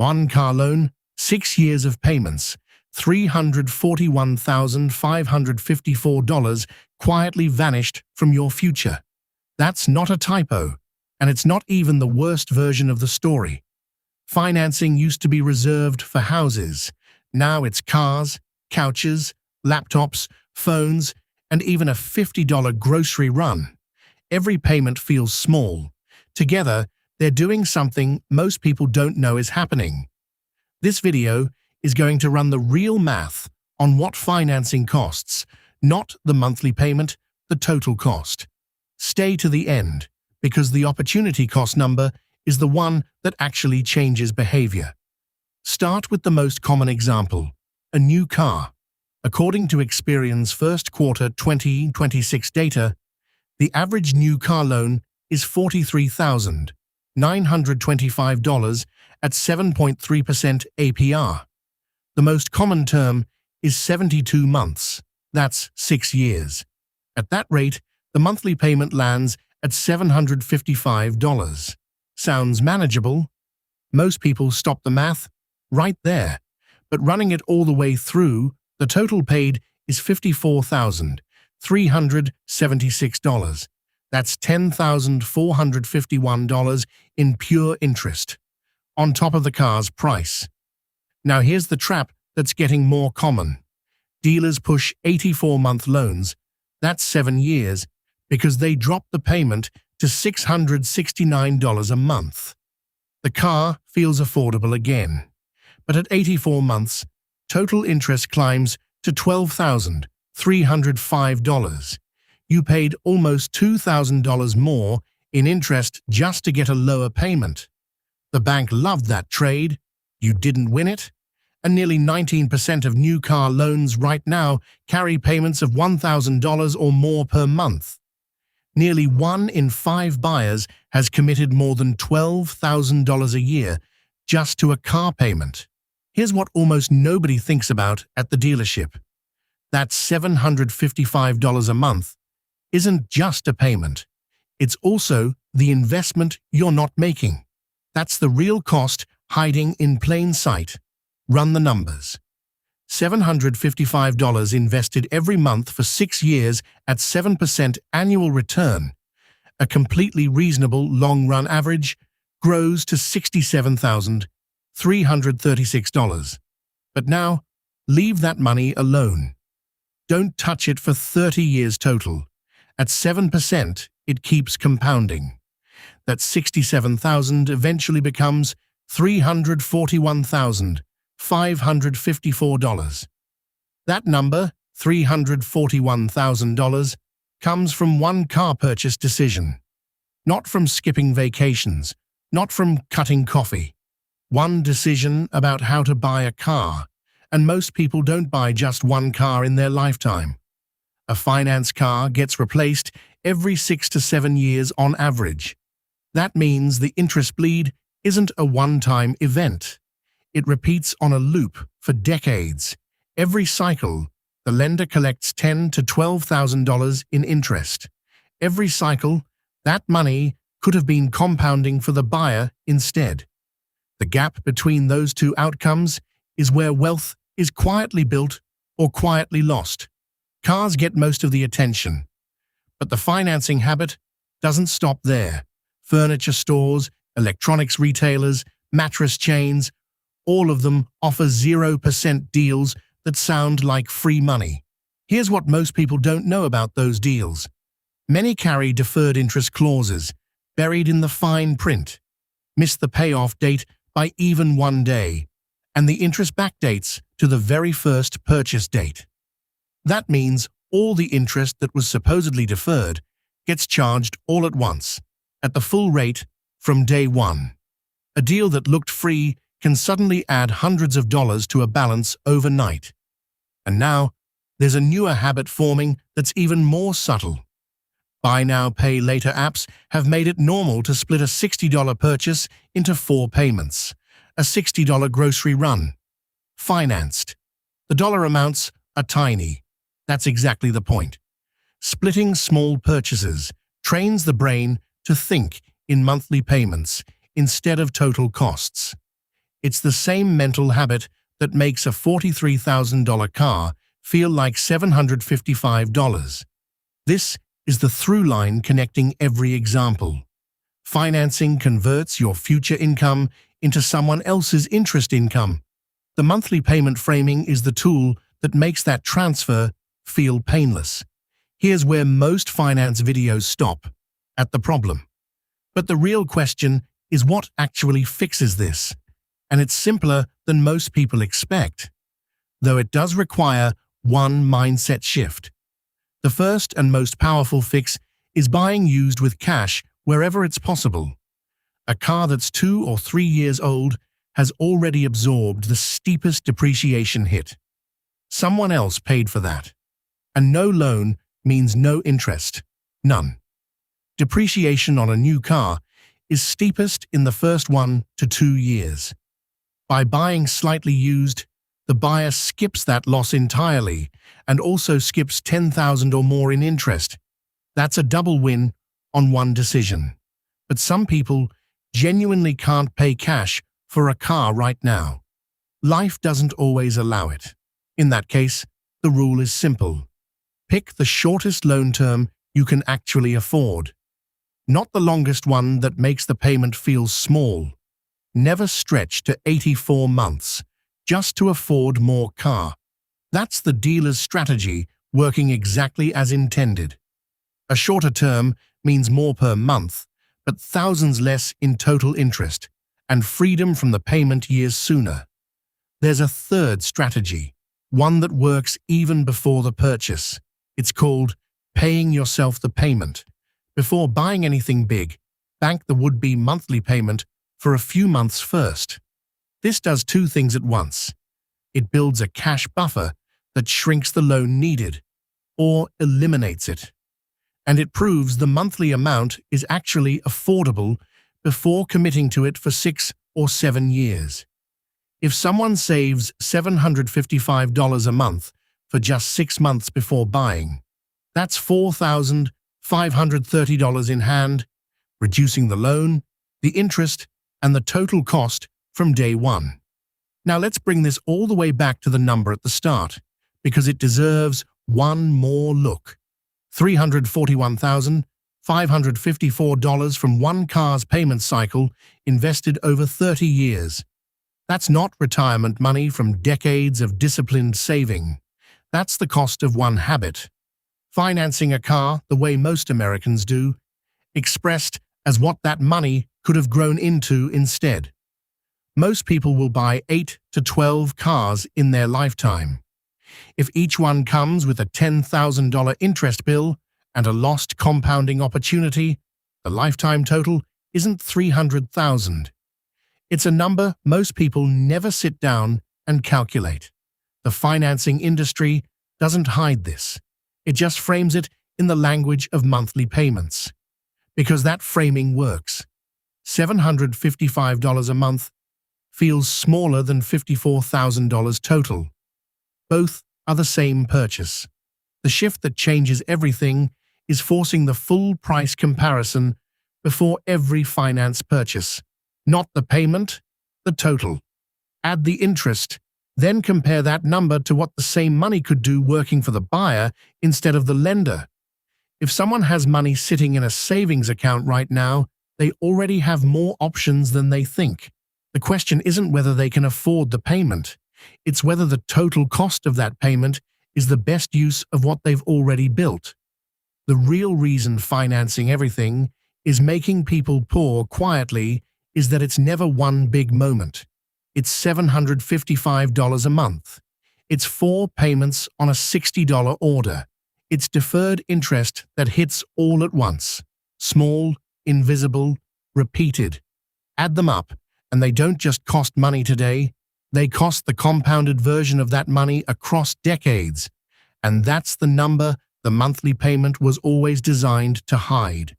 One car loan, 6 years of payments, $341,554 quietly vanished from your future. That's not a typo, and it's not even the worst version of the story. Financing used to be reserved for houses. Now it's cars, couches, laptops, phones, and even a $50 grocery run. Every payment feels small. Together, they're doing something most people don't know is happening. This video is going to run the real math on what financing costs, not the monthly payment, the total cost. Stay to the end, because the opportunity cost number is the one that actually changes behavior. Start with the most common example, a new car. According to Experian's first quarter 2026 data, the average new car loan is $43,925 at 7.3% APR. The most common term is 72 months. That's 6 years. At that rate, the monthly payment lands at $755. Sounds manageable? Most people stop the math right there, but running it all the way through, the total paid is $54,376. That's $10,451 in pure interest, on top of the car's price. Now here's the trap that's getting more common. Dealers push 84-month loans, that's 7 years, because they drop the payment to $669 a month. The car feels affordable again, but at 84 months, total interest climbs to $12,305. You paid almost $2,000 more in interest just to get a lower payment. The bank loved that trade. You didn't win it. And nearly 19% of new car loans right now carry payments of $1,000 or more per month. Nearly 1 in 5 buyers has committed more than $12,000 a year just to a car payment. Here's what almost nobody thinks about at the dealership. That $755 a month isn't just a payment. It's also the investment you're not making. That's the real cost hiding in plain sight. Run the numbers. $755 invested every month for 6 years at 7% annual return. A completely reasonable long-run average grows to $67,336. But now, leave that money alone. Don't touch it for 30 years total. At 7%, it keeps compounding. That $67,000 eventually becomes $341,554. That number, $341,000, comes from one car purchase decision. Not from skipping vacations, not from cutting coffee. One decision about how to buy a car, and most people don't buy just one car in their lifetime. A finance car gets replaced every 6 to 7 years on average. That means the interest bleed isn't a one-time event. It repeats on a loop for decades. Every cycle, the lender collects $10,000 to $12,000 in interest. Every cycle, that money could have been compounding for the buyer instead. The gap between those two outcomes is where wealth is quietly built or quietly lost. Cars get most of the attention, but the financing habit doesn't stop there. Furniture stores, electronics retailers, mattress chains, all of them offer 0% deals that sound like free money. Here's what most people don't know about those deals. Many carry deferred interest clauses, buried in the fine print. Miss the payoff date by even 1 day, and the interest backdates to the very first purchase date. That means all the interest that was supposedly deferred gets charged all at once, at the full rate, from day one. A deal that looked free can suddenly add hundreds of dollars to a balance overnight. And now, there's a newer habit forming that's even more subtle. Buy now, pay later apps have made it normal to split a $60 purchase into 4 payments. A $60 grocery run. Financed. The dollar amounts are tiny. That's exactly the point. Splitting small purchases trains the brain to think in monthly payments instead of total costs. It's the same mental habit that makes a $43,000 car feel like $755. This is the through line connecting every example. Financing converts your future income into someone else's interest income. The monthly payment framing is the tool that makes that transfer feel painless. Here's where most finance videos stop, at the problem. But the real question is what actually fixes this? And it's simpler than most people expect, though it does require one mindset shift. The first and most powerful fix is buying used with cash wherever it's possible. A car that's 2 or 3 years old has already absorbed the steepest depreciation hit. Someone else paid for that. And no loan means no interest. None. Depreciation on a new car is steepest in the first 1 to 2 years. By buying slightly used, the buyer skips that loss entirely and also skips $10,000 or more in interest. That's a double win on one decision. But some people genuinely can't pay cash for a car right now. Life doesn't always allow it. In that case, the rule is simple. Pick the shortest loan term you can actually afford. Not the longest one that makes the payment feel small. Never stretch to 84 months just to afford more car. That's the dealer's strategy working exactly as intended. A shorter term means more per month, but thousands less in total interest and freedom from the payment years sooner. There's a third strategy, one that works even before the purchase. It's called paying yourself the payment. Before buying anything big, bank the would-be monthly payment for a few months first. This does two things at once. It builds a cash buffer that shrinks the loan needed, or eliminates it. And it proves the monthly amount is actually affordable before committing to it for 6 or 7 years. If someone saves $755 a month for just 6 months before buying, that's $4,530 in hand, reducing the loan, the interest, and the total cost from day one. Now let's bring this all the way back to the number at the start, because it deserves one more look. $341,554 from one car's payment cycle invested over 30 years. That's not retirement money from decades of disciplined saving. That's the cost of one habit. Financing a car the way most Americans do, expressed as what that money could have grown into instead. Most people will buy 8 to 12 cars in their lifetime. If each one comes with a $10,000 interest bill and a lost compounding opportunity, the lifetime total isn't $300,000. It's a number most people never sit down and calculate. The financing industry doesn't hide this. It just frames it in the language of monthly payments. Because that framing works. $755 a month feels smaller than $54,000 total. Both are the same purchase. The shift that changes everything is forcing the full price comparison before every finance purchase. Not the payment, the total. Add the interest, then compare that number to what the same money could do working for the buyer instead of the lender. If someone has money sitting in a savings account right now, they already have more options than they think. The question isn't whether they can afford the payment. It's whether the total cost of that payment is the best use of what they've already built. The real reason financing everything is making people poor quietly is that it's never one big moment. It's $755 a month. It's 4 payments on a $60 order. It's deferred interest that hits all at once. Small, invisible, repeated. Add them up, and they don't just cost money today, they cost the compounded version of that money across decades. And that's the number the monthly payment was always designed to hide.